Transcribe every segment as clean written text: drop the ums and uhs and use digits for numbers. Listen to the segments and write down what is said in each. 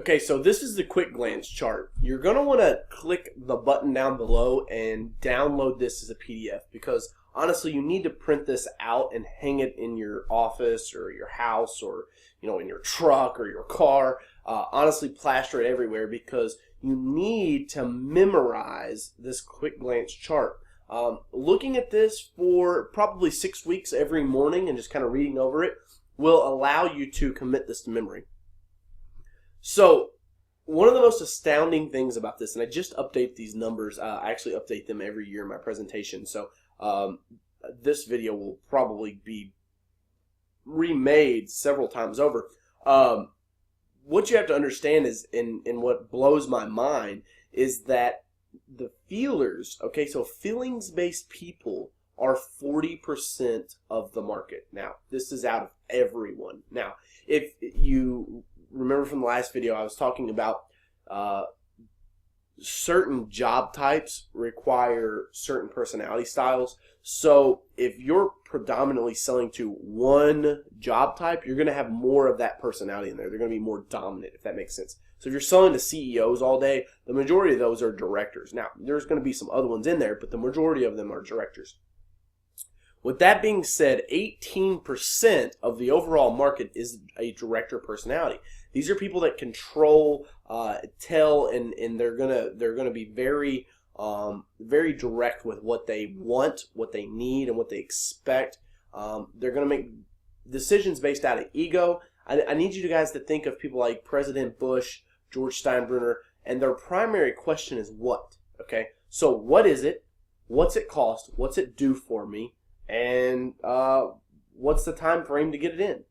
Okay, so this is the quick glance chart. You're going to want to click the button down below and download this as a PDF because honestly you need to print this out and hang it in your office or your house or in your truck or your car. Honestly, plaster it everywhere because you need to memorize this quick glance chart. Looking at this for probably 6 weeks every morning and just kind of reading over it will allow you to commit this to memory. So one of the most astounding things about this, and I just update these numbers, I actually update them every year in my presentation, so this video will probably be remade several times over. What you have to understand is, and what blows my mind, is that the feelers, okay, so feelings-based people are 40% of the market. Now, this is out of everyone. Now, if you remember from the last video, I was talking about certain job types require certain personality styles. So if you're predominantly selling to one job type, you're going to have more of that personality in there. They're going to be more dominant, if that makes sense. So if you're selling to CEOs all day, the majority of those are directors. Now, there's going to be some other ones in there, but the majority of them are directors. With that being said, 18% of the overall market is a director personality. These are people that control, tell, and they're gonna be very direct with what they want, what they need, and what they expect. They're gonna make decisions based out of ego. I need you guys to think of people like President Bush, George Steinbrenner, and their primary question is what. Okay, so what is it? What's it cost? What's it do for me? And what's the time frame to get it in?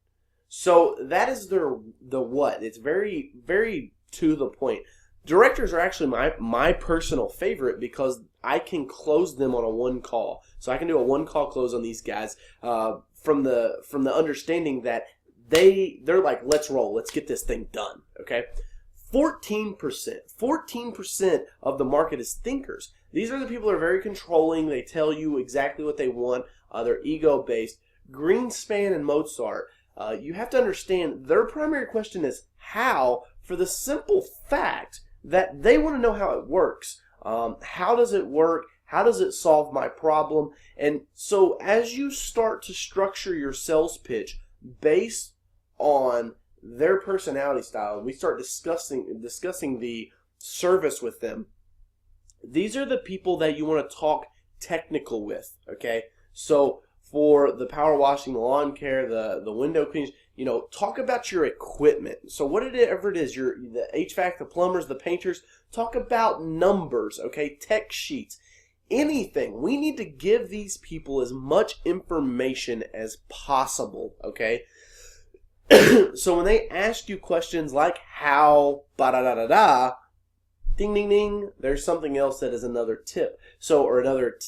So that is the what. It's very, very to the point. Directors are actually my personal favorite because I can close them on a one call. So I can do a one call close on these guys from the understanding that they're like, let's roll, let's get this thing done. Okay, 14% of the market is thinkers. These are the people that are very controlling. They tell you exactly what they want. They're ego-based. Greenspan and Mozart, you have to understand their primary question is how, for the simple fact that they want to know how it works. How does it work? How does it solve my problem? And so as you start to structure your sales pitch based on their personality style, and we start discussing the service with them, these are the people that you want to talk technical with, okay? So for the power washing, the lawn care, the window cleans, talk about your equipment. So whatever it is, the HVAC, the plumbers, the painters, talk about numbers, okay? Tech sheets, anything. We need to give these people as much information as possible, okay? So when they ask you questions like how, ba-da-da-da-da, ding, ding, ding, there's something else that is another tip. So, or another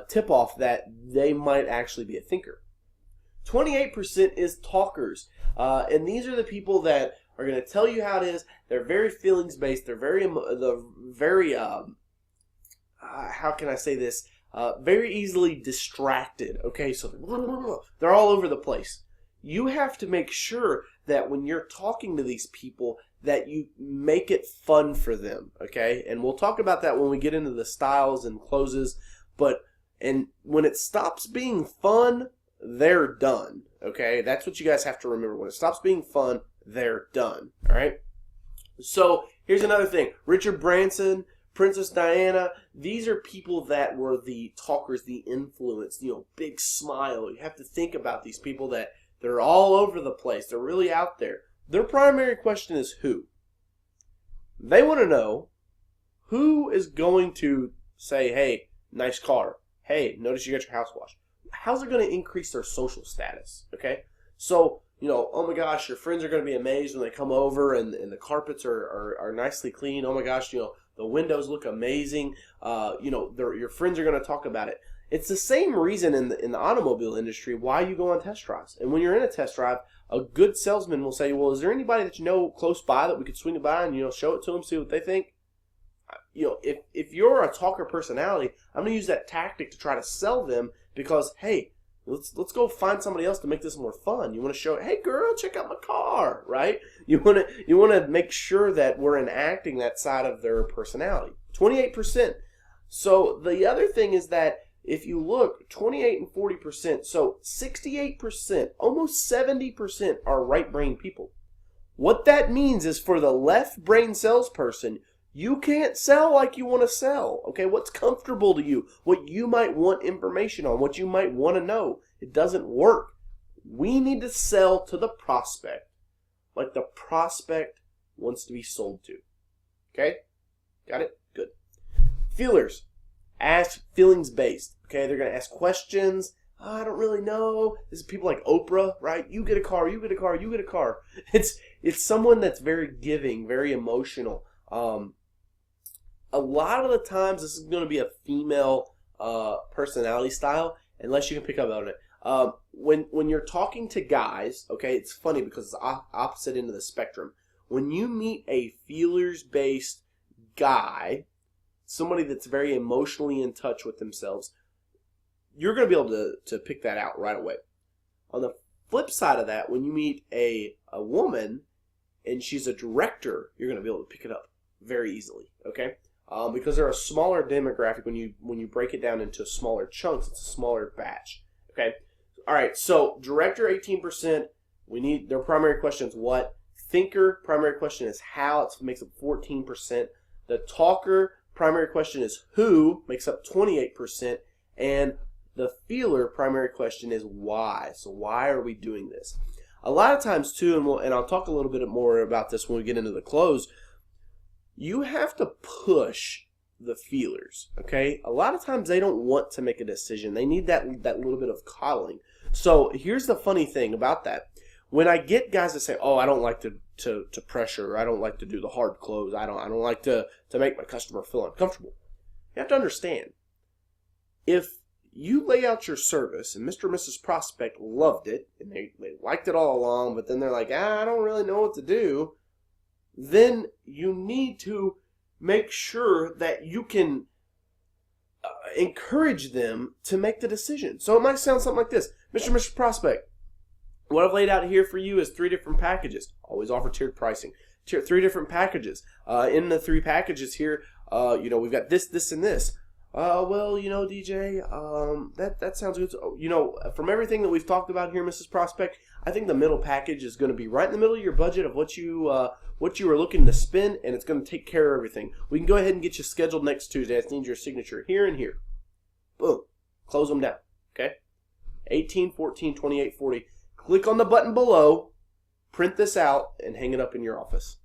tip-off that they might actually be a thinker. 28% is talkers. And these are the people that are going to tell you how it is. They're very feelings-based. They're very how can I say this? Very easily distracted. Okay, so they're all over the place. You have to make sure that when you're talking to these people that you make it fun for them, okay? And we'll talk about that when we get into the styles and closes, and when it stops being fun, they're done, okay? That's what you guys have to remember. When it stops being fun, they're done, all right? So here's another thing. Richard Branson, Princess Diana, these are people that were the talkers, the influence, big smile. You have to think about these people that they're all over the place. They're really out there. Their primary question is who. They want to know who is going to say, hey, nice car. Hey, notice you got your house washed. How's it going to increase their social status? Okay? So, oh my gosh, your friends are going to be amazed when they come over and the carpets are nicely clean. Oh my gosh, the windows look amazing. Your friends are going to talk about it. It's the same reason in the automobile industry why you go on test drives. And when you're in a test drive, a good salesman will say, well, is there anybody that you know close by that we could swing it by and show it to them, see what they think? If you're a talker personality, I'm going to use that tactic to try to sell them because, hey, Let's go find somebody else to make this more fun. You want to show, hey girl, check out my car, right? You want to make sure that we're enacting that side of their personality. 28%. So the other thing is that if you look, 28 and 40%, so 68%, almost 70% are right brain people. What that means is for the left brain salesperson, you can't sell like you want to sell. Okay, what's comfortable to you, what you might want information on, what you might want to know. It doesn't work. We need to sell to the prospect like the prospect wants to be sold to. Okay, got it? Good. Feelers. Ask feelings based. Okay, they're going to ask questions. Oh, I don't really know. This is people like Oprah, right? You get a car, you get a car, you get a car. It's someone that's very giving, very emotional. A lot of the times this is going to be a female personality style, unless you can pick up on it. When you're talking to guys, okay, it's funny because it's opposite end of the spectrum. When you meet a feelers based guy, somebody that's very emotionally in touch with themselves, you're going to be able to pick that out right away. On the flip side of that, when you meet a woman and she's a director, you're going to be able to pick it up very easily, okay? Because they're a smaller demographic. When you break it down into smaller chunks, it's a smaller batch, okay? All right, so director, 18%. We need their primary question is what? Thinker, primary question is how. It makes up 14%. The talker, primary question is who, makes up 28%. And the feeler, primary question is why. So why are we doing this? A lot of times too, and I'll talk a little bit more about this when we get into the close, you have to push the feelers, okay? A lot of times they don't want to make a decision. They need that little bit of coddling. So here's the funny thing about that. When I get guys that say, oh, I don't like to pressure, I don't like to do the hard close, I don't like to make my customer feel uncomfortable. You have to understand, if you lay out your service and Mr. and Mrs. Prospect loved it and they liked it all along, but then they're like, I don't really know what to do, then you need to make sure that you can encourage them to make the decision. So it might sound something like this. Mr. and Mrs. Prospect, what I've laid out here for you is 3 different packages. Always offer tiered pricing. 3 different packages. In the 3 packages here, we've got this, this, and this. Well, DJ, that sounds good. From everything that we've talked about here, Mrs. Prospect, I think the middle package is going to be right in the middle of your budget of what you were looking to spend, and it's going to take care of everything. We can go ahead and get you scheduled next Tuesday. I just need your signature here and here. Boom. Close them down. Okay? 18, 14, 28, 40. Click on the button below, print this out, and hang it up in your office.